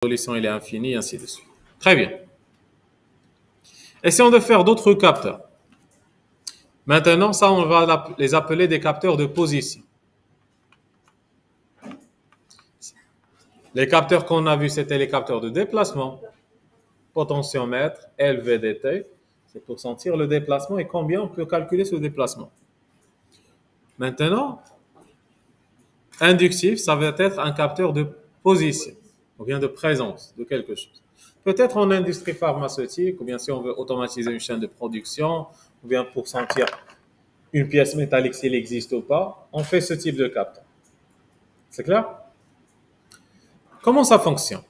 résolution il est infinie, et ainsi de suite. Très bien. Essayons de faire d'autres capteurs. Maintenant, ça, on va les appeler des capteurs de position. Les capteurs qu'on a vus, c'était les capteurs de déplacement. Potentiomètre, LVDT, c'est pour sentir le déplacement et combien on peut calculer ce déplacement. Maintenant, inductif, ça va être un capteur de position, ou bien de présence de quelque chose. Peut-être en industrie pharmaceutique, ou bien si on veut automatiser une chaîne de production, ou bien pour sentir une pièce métallique s'il existe ou pas, on fait ce type de capteur. C'est clair? Comment ça fonctionne?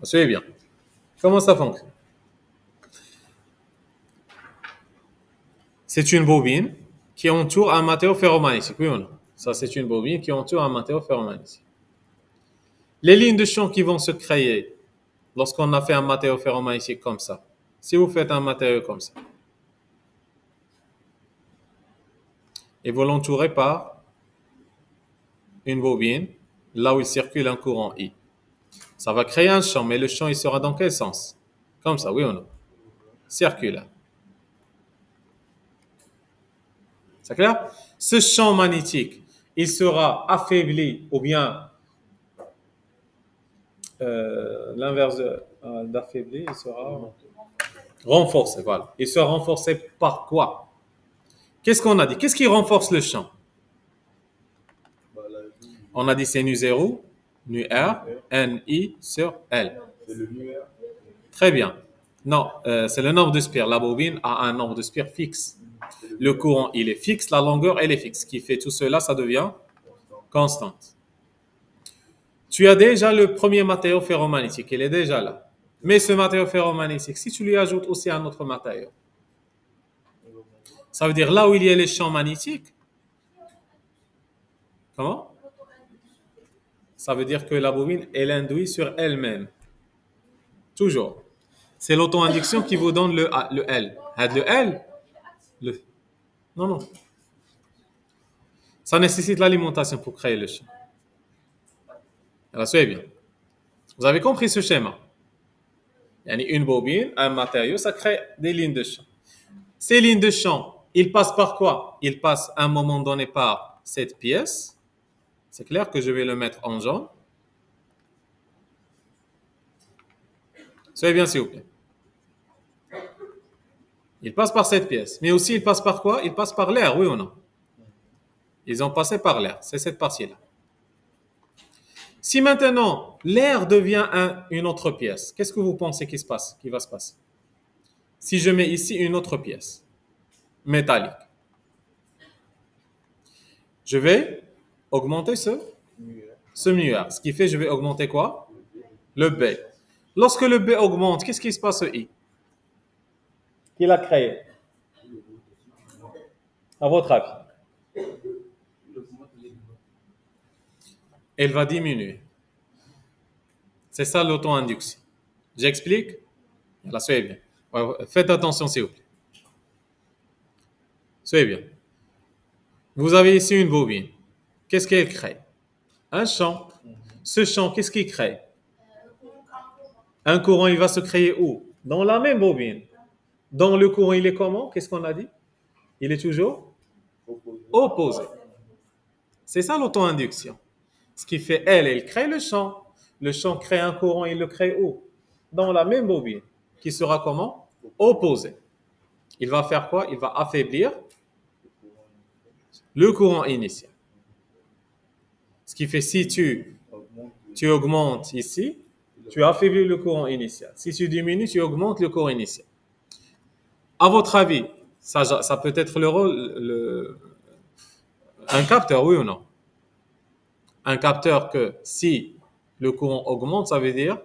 Suivez bien. Comment ça fonctionne? C'est une bobine qui entoure un matériau ferromagnétique, oui ou non? Ça, c'est une bobine qui entoure un matériau ferromagnétique. Les lignes de champ qui vont se créer lorsqu'on a fait un matériau ferromagnétique comme ça, si vous faites un matériau comme ça, et vous l'entourez par une bobine, là où il circule un courant I, ça va créer un champ, mais le champ, il sera dans quel sens? Comme ça, oui ou non? Circulaire. C'est clair? Ce champ magnétique, il sera affaibli ou bien l'inverse d'affaibli, il sera renforcé. Voilà. Il sera renforcé par quoi? Qu'est-ce qu'on a dit? Qu'est-ce qui renforce le champ? On a dit c'est nu0, nu-r, ni sur L. Très bien. Non, c'est le nombre de spires. La bobine a un nombre de spires fixe. Le courant, il est fixe, la longueur, elle est fixe. Ce qui fait tout cela, ça devient constante. Tu as déjà le premier matériau ferromagnétique, il est déjà là. Mais ce matériau ferromagnétique, si tu lui ajoutes aussi un autre matériau, ça veut dire là où il y a les champs magnétiques, comment? Ça veut dire que la bobine, elle induit sur elle-même. Toujours. C'est l'auto-induction qui vous donne le L. Le L, non, non. Ça nécessite l'alimentation pour créer le champ. Alors, soyez bien. Vous avez compris ce schéma? Il y a une bobine, un matériau, ça crée des lignes de champ. Ces lignes de champ, ils passent par quoi? Ils passent à un moment donné par cette pièce. C'est clair que je vais le mettre en jaune. Soyez bien, s'il vous plaît. Ils passent par cette pièce. Mais aussi, ils passent par quoi? Ils passent par l'air, oui ou non? Ils ont passé par l'air. C'est cette partie-là. Si maintenant, l'air devient une autre pièce, qu'est-ce que vous pensez qui va se passer? Si je mets ici une autre pièce métallique, je vais augmenter ce mu-r. Ce qui fait, je vais augmenter quoi? Le B. Lorsque le B augmente, qu'est-ce qui se passe au I? Qui l'a créé? À votre avis? Elle va diminuer. C'est ça l'auto-induction. J'explique? Là, soyez bien. Faites attention, s'il vous plaît. Soyez bien. Vous avez ici une bobine. Qu'est-ce qu'elle crée? Un champ. Ce champ, qu'est-ce qu'il crée? Un courant, il va se créer où? Dans la même bobine. Dans le courant, il est comment? Qu'est-ce qu'on a dit? Il est toujours opposé. C'est ça l'auto-induction. Ce qui fait, elle crée le champ. Le champ crée un courant, il le crée où? Dans la même bobine. Qui sera comment? Opposé. Il va faire quoi? Il va affaiblir le courant initial. Ce qui fait, si tu augmentes ici, tu affaiblis le courant initial. Si tu diminues, tu augmentes le courant initial. À votre avis, ça peut être le rôle, un capteur, oui ou non? Un capteur que si le courant augmente, ça veut dire,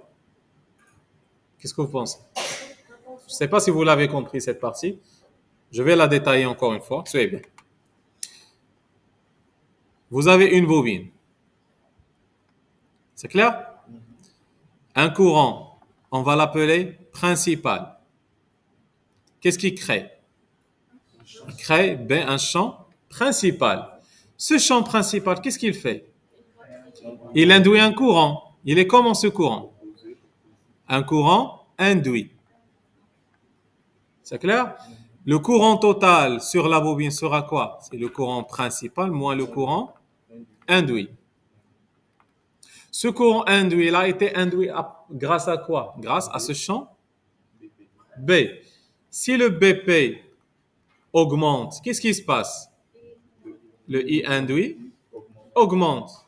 qu'est-ce que vous pensez? Je ne sais pas si vous l'avez compris cette partie. Je vais la détailler encore une fois. Soyez bien. Vous avez une bobine. C'est clair? Un courant, on va l'appeler principal. Qu'est-ce qu'il crée? Il crée un champ principal. Ce champ principal, qu'est-ce qu'il fait? Il induit un courant. Il est comment ce courant? Un courant induit. C'est clair? Le courant total sur la bobine sera quoi? C'est le courant principal moins le courant induit. Ce courant induit, il a été induit grâce à quoi? Grâce à ce champ B. Si le BP augmente, qu'est-ce qui se passe? Le I induit augmente.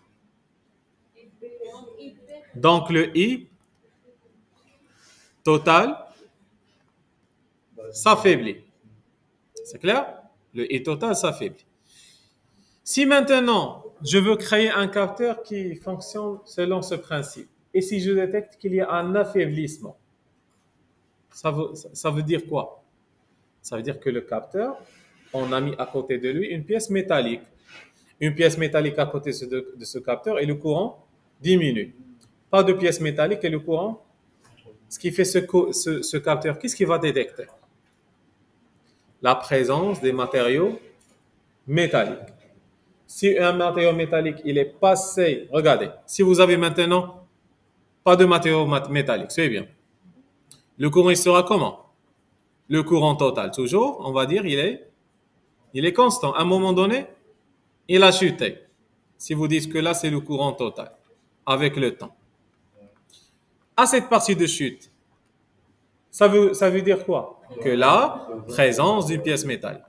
Donc le I total s'affaiblit. C'est clair? Le I total s'affaiblit. Si maintenant, je veux créer un capteur qui fonctionne selon ce principe, et si je détecte qu'il y a un affaiblissement, ça veut dire quoi? Ça veut dire que le capteur, on a mis à côté de lui une pièce métallique. Une pièce métallique à côté de ce capteur et le courant diminue. Pas de pièce métallique et le courant, ce qui fait ce capteur, qu'est-ce qu'il va détecter? La présence des matériaux métalliques. Si un matériau métallique, il est passé, regardez, si vous avez maintenant pas de matériau métallique, c'est bien. Le courant, il sera comment? Le courant total, toujours, on va dire, il est constant. À un moment donné, il a chuté. Si vous dites que là, c'est le courant total, avec le temps. À cette partie de chute, ça veut dire quoi? Que la présence d'une pièce métallique.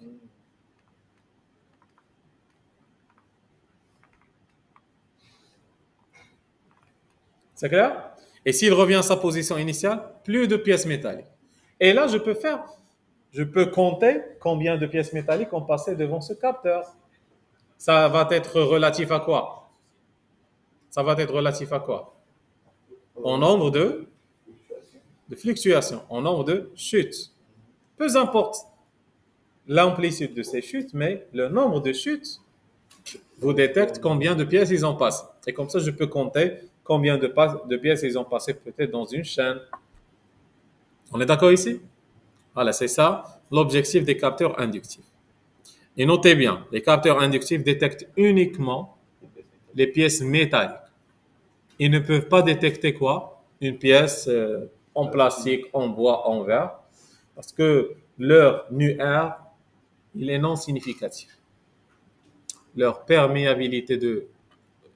C'est clair? Et s'il revient à sa position initiale, plus de pièces métalliques. Et là, je peux compter combien de pièces métalliques ont passé devant ce capteur. Ça va être relatif à quoi? Ça va être relatif à quoi? Au nombre de fluctuations, au nombre de chutes. Peu importe l'amplitude de ces chutes, mais le nombre de chutes vous détecte combien de pièces ils ont passé. Et comme ça, je peux compter combien de pièces ils ont passé peut-être dans une chaîne. On est d'accord ici? Voilà, c'est ça l'objectif des capteurs inductifs. Et notez bien, les capteurs inductifs détectent uniquement les pièces métalliques. Ils ne peuvent pas détecter quoi? Une pièce en plastique, en bois, en verre, parce que leur nu-R, il est non significatif. Leur perméabilité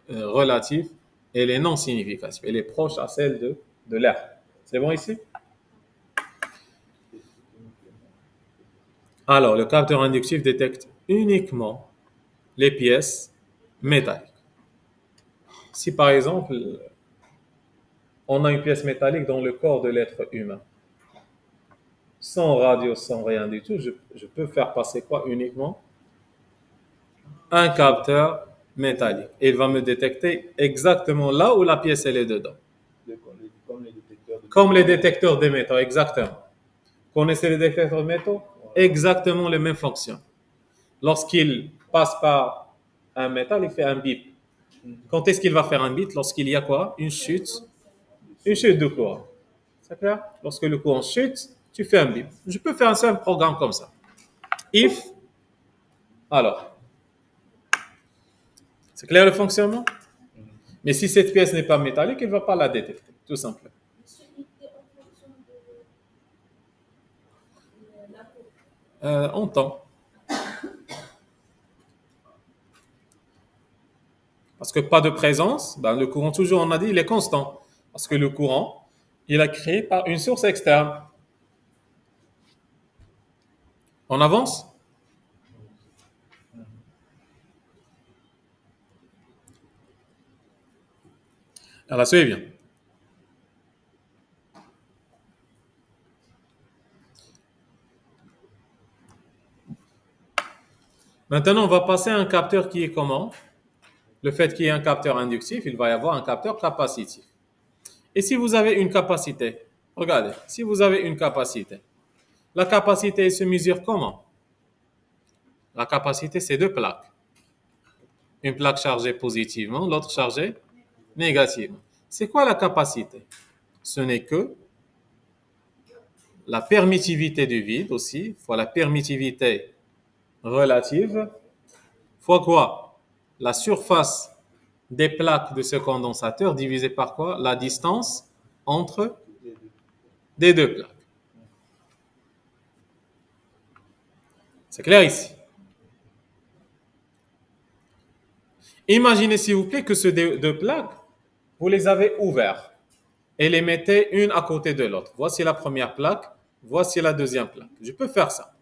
relative, elle est non significative. Elle est proche à celle de l'air. C'est bon ici? Alors, le capteur inductif détecte uniquement les pièces métalliques. Si par exemple, on a une pièce métallique dans le corps de l'être humain, sans radio, sans rien du tout, je peux faire passer quoi? Uniquement un capteur métallique. Et il va me détecter exactement là où la pièce elle est dedans. Comme les détecteurs de métaux, exactement. Connaissez les détecteurs de métaux? Exactement les mêmes fonctions. Lorsqu'il passe par un métal, il fait un bip. Quand est-ce qu'il va faire un bip? Lorsqu'il y a quoi? Une chute de courant. C'est clair? Lorsque le courant chute, tu fais un bip. Je peux faire un seul programme comme ça. If, alors. C'est clair le fonctionnement? Mais si cette pièce n'est pas métallique, il ne va pas la détecter, tout simplement. En temps. Parce que pas de présence, ben le courant, toujours, on a dit, il est constant. Parce que le courant, il est créé par une source externe. On avance? Alors, suivez bien. Maintenant, on va passer à un capteur qui est comment? Le fait qu'il y ait un capteur inductif, il va y avoir un capteur capacitif. Et si vous avez une capacité, regardez, si vous avez une capacité, la capacité se mesure comment? La capacité, c'est deux plaques. Une plaque chargée positivement, l'autre chargée négativement. C'est quoi la capacité? Ce n'est que la permittivité du vide aussi, fois la permittivité relative, fois quoi? La surface des plaques de ce condensateur divisé par quoi? La distance entre des deux plaques. C'est clair ici? Imaginez s'il vous plaît que ces deux plaques, vous les avez ouvertes et les mettez une à côté de l'autre. Voici la première plaque, voici la deuxième plaque. Je peux faire ça.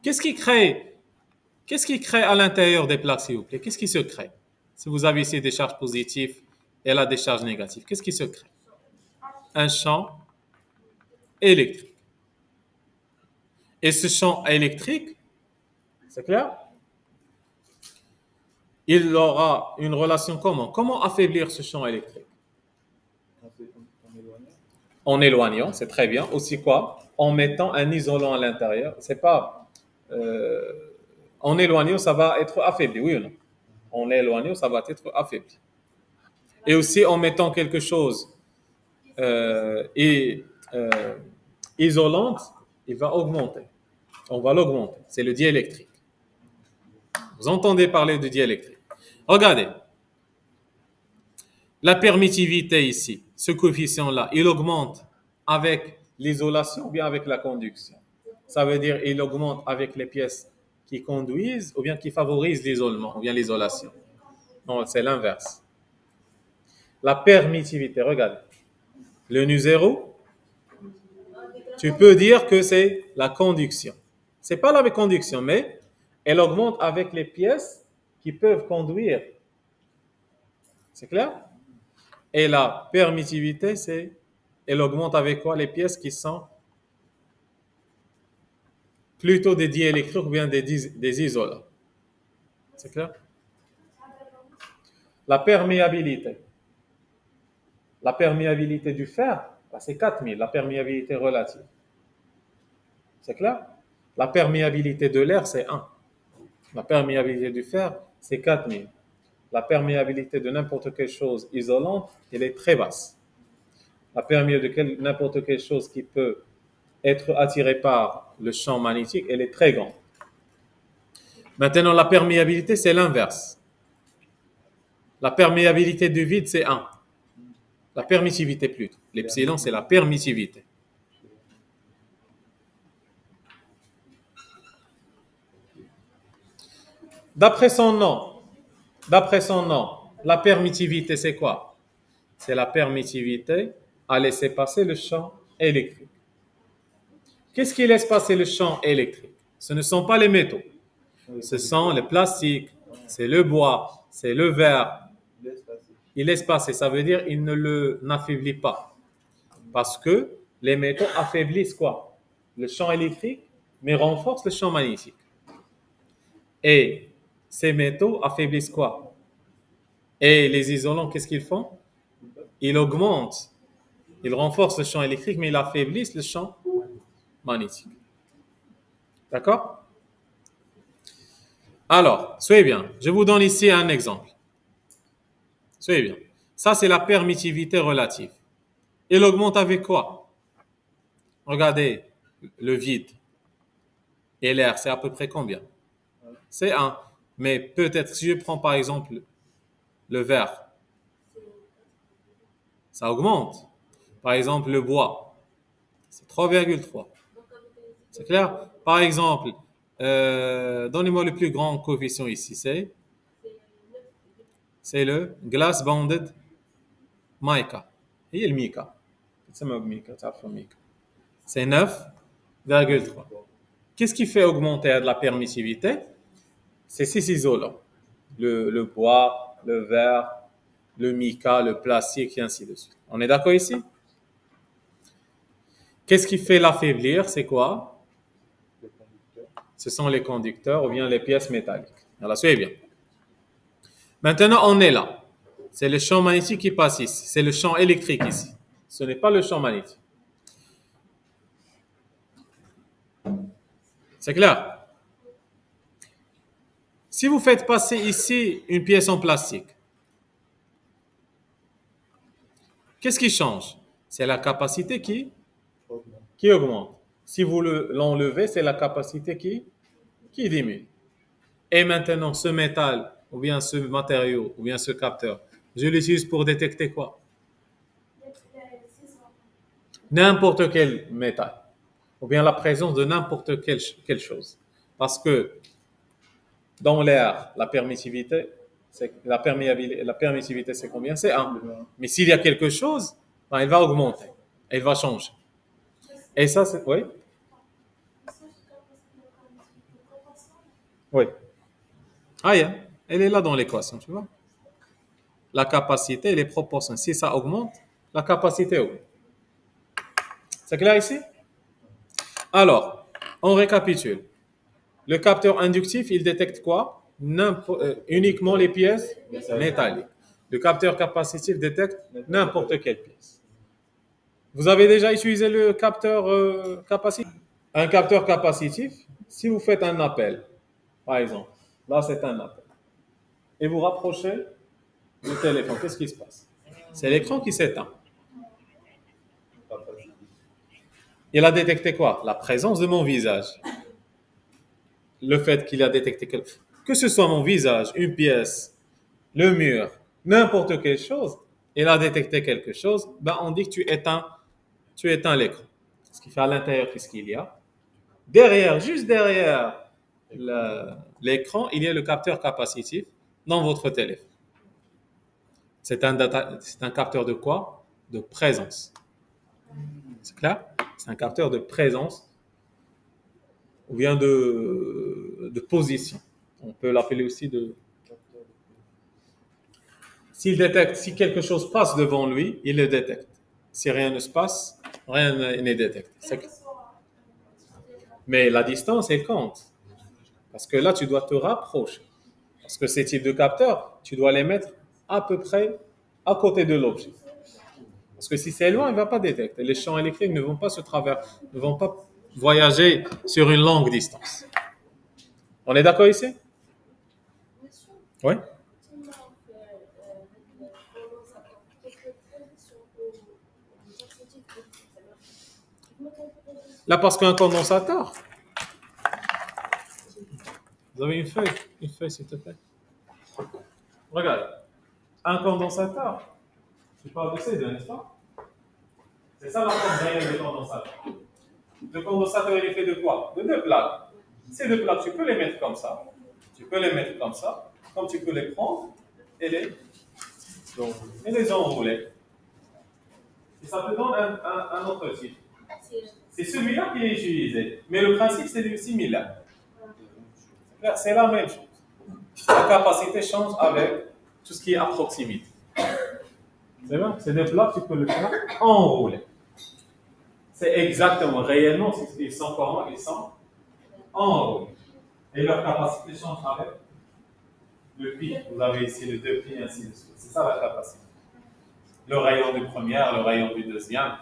Qu'est-ce qui crée à l'intérieur des plaques, s'il vous plaît? Qu'est-ce qui se crée? Si vous avez ici des charges positives et là des charges négatives, qu'est-ce qui se crée? Un champ électrique. Et ce champ électrique, c'est clair? Il aura une relation comment? Comment affaiblir ce champ électrique? En éloignant, c'est très bien. Aussi quoi? En mettant un isolant à l'intérieur. C'est pas en éloignant, ça va être affaibli, oui ou non? En éloignant, ça va être affaibli. Et aussi en mettant quelque chose isolante, il va augmenter. On va l'augmenter. C'est le diélectrique. Vous entendez parler de diélectrique. Regardez. La permittivité ici, ce coefficient-là, il augmente avec l'isolation ou bien avec la conduction. Ça veut dire il augmente avec les pièces qui conduisent ou bien qui favorisent l'isolement ou bien l'isolation. Non, c'est l'inverse. La permittivité, regarde. Le nu zéro, tu peux dire que c'est la conduction. C'est pas la conduction, mais elle augmente avec les pièces qui peuvent conduire. C'est clair? Et la permittivité, elle augmente avec quoi? Les pièces qui sont plutôt des diélectriques ou bien des isolants. C'est clair? La perméabilité. La perméabilité du fer, c'est 4000, la perméabilité relative. C'est clair? La perméabilité de l'air, c'est 1. La perméabilité du fer, c'est 4000. La perméabilité de n'importe quelle chose isolante, elle est très basse. La perméabilité de n'importe quelle chose qui peut être attirée par le champ magnétique, elle est très grande. Maintenant, la perméabilité, c'est l'inverse. La perméabilité du vide, c'est 1. La permittivité plutôt. L'epsilon, c'est la permittivité. D'après son nom, la permittivité, c'est quoi? C'est la permittivité à laisser passer le champ électrique. Qu'est-ce qui laisse passer le champ électrique? Ce ne sont pas les métaux. Ce sont les plastiques, c'est le bois, c'est le verre. Il laisse passer, ça veut dire il ne n'affaiblit pas. Parce que les métaux affaiblissent quoi? Le champ électrique, mais renforcent le champ magnétique. Et ces métaux affaiblissent quoi? Et les isolants, qu'est-ce qu'ils font? Ils augmentent, ils renforcent le champ électrique, mais ils affaiblissent le champ magnétique. D'accord? Alors, soyez bien. Je vous donne ici un exemple. Soyez bien. Ça, c'est la permittivité relative. Elle augmente avec quoi? Regardez le vide et l'air, c'est à peu près combien? C'est 1. Mais peut-être, si je prends par exemple le verre, ça augmente. Par exemple, le bois, c'est 3,3. C'est clair? Par exemple, donnez-moi le plus grand coefficient ici, c'est le glass bonded mica. Et le mica. C'est 9,3. Qu'est-ce qui fait augmenter de la permissivité? C'est 6 isolants. Le bois, le verre, le mica, le plastique, et ainsi de suite. On est d'accord ici? Qu'est-ce qui fait l'affaiblir? C'est quoi? Ce sont les conducteurs ou bien les pièces métalliques. Alors, suivez bien. Maintenant, on est là. C'est le champ magnétique qui passe ici. C'est le champ électrique ici. Ce n'est pas le champ magnétique. C'est clair? Si vous faites passer ici une pièce en plastique, qu'est-ce qui change? C'est la capacité qui augmente. Si vous l'enlevez, c'est la capacité qui diminue. Et maintenant, ce métal ou bien ce matériau, ou bien ce capteur, je l'utilise pour détecter quoi? N'importe quel métal, ou bien la présence de n'importe quelle chose. Parce que dans l'air, la permissivité, la permissivité, c'est combien? C'est 1. Mais s'il y a quelque chose, ben, elle va augmenter, elle va changer. Et ça, c'est... Oui? Oui. Ah, yeah. Elle est là dans l'équation, tu vois. La capacité, elle est proportionnelle. Si ça augmente, la capacité augmente. C'est clair ici? Alors, on récapitule. Le capteur inductif, il détecte quoi? Uniquement les pièces métalliques. Le capteur capacitif détecte n'importe quelle pièce. Vous avez déjà utilisé le capteur capacitif? Un capteur capacitif, si vous faites un appel, par exemple, là c'est un appel, et vous rapprochez le téléphone, qu'est-ce qui se passe? C'est l'écran qui s'éteint. Il a détecté quoi? La présence de mon visage. Le fait qu'il a détecté que ce soit mon visage, une pièce, le mur, n'importe quelle chose, il a détecté quelque chose, ben on dit que tu éteins l'écran. Ce qui fait à l'intérieur, qu'est-ce qu'il y a? Derrière, juste derrière l'écran, il y a le capteur capacitif dans votre téléphone. C'est un capteur de quoi? De présence. C'est clair? C'est un capteur de présence ou bien de position. On peut l'appeler aussi de... S'il détecte, si quelque chose passe devant lui, il le détecte. Si rien ne se passe, rien n'est détecté. Mais la distance, elle compte. Parce que là, tu dois te rapprocher. Parce que ces types de capteurs, tu dois les mettre à peu près à côté de l'objet. Parce que si c'est loin, il ne va pas détecter. Les champs électriques ne vont pas voyager sur une longue distance. On est d'accord ici? Oui? Là, parce qu'un condensateur. Vous avez une feuille, s'il te plaît. Regarde, un condensateur. Tu parles de ces deux, n'est-ce pas? C'est ça la forme réelle du condensateur. Le condensateur, il est fait de quoi? De deux plaques. Ces deux plaques, tu peux les mettre comme ça. Tu peux les mettre comme ça. Comme tu peux les prendre et les enrouler. Et ça te donne un autre type. C'est celui-là qui est utilisé. Mais le principe, c'est similaire. C'est la même chose. La capacité change avec tout ce qui est à proximité. C'est vrai? C'est des plaques, tu peux le faire enrouler. C'est exactement, réellement, ils sont comment? Ils sont enroulés. Et leur capacité change avec le pi. Vous avez ici le 2 pi, ainsi de suite. C'est ça la capacité. Le rayon du premier, le rayon du deuxième.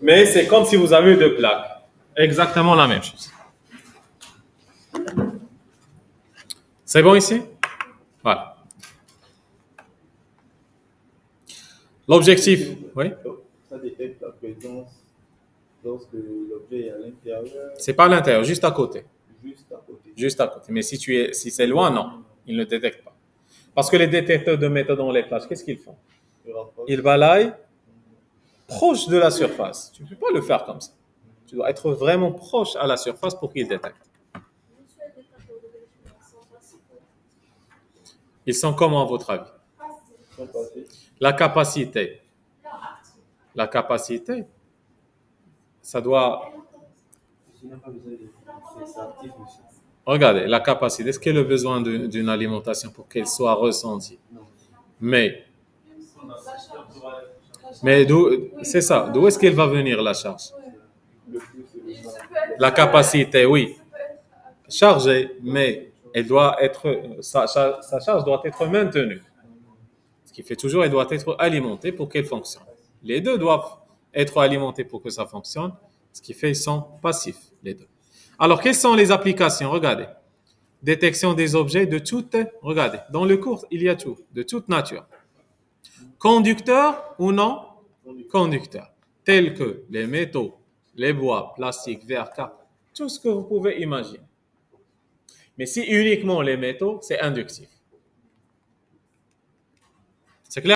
Mais c'est comme si vous avez deux plaques. Exactement la même chose. C'est bon ici? Voilà. L'objectif, oui? Ça détecte la présence lorsque l'objet est à l'intérieur. C'est pas à l'intérieur, juste à côté. Juste à côté. Juste à côté. Mais si c'est loin, non. Ils ne détectent pas. Parce que les détecteurs de métaux dans les plages, qu'est-ce qu'ils font? Ils balayent proche de la surface. Tu ne peux pas le faire comme ça. Tu dois être vraiment proche à la surface pour qu'ils détectent. Ils sont comment à votre avis? La capacité. La capacité, ça doit... Regardez, la capacité, est-ce qu'elle a besoin d'une alimentation pour qu'elle soit ressentie? Mais c'est ça, d'où est-ce qu'elle va venir la charge? La capacité, oui. Chargée, mais elle doit être, sa charge doit être maintenue. Ce qui fait toujours, elle doit être alimentée pour qu'elle fonctionne. Les deux doivent être alimentés pour que ça fonctionne, ce qui fait qu'ils sont passifs, les deux. Alors, quelles sont les applications? Regardez. Détection des objets de toute... Regardez, dans le cours, il y a tout, de toute nature. Conducteurs ou non conducteurs, tels que les métaux, les bois, plastique, verre, tout ce que vous pouvez imaginer. Mais si uniquement les métaux, c'est inductif.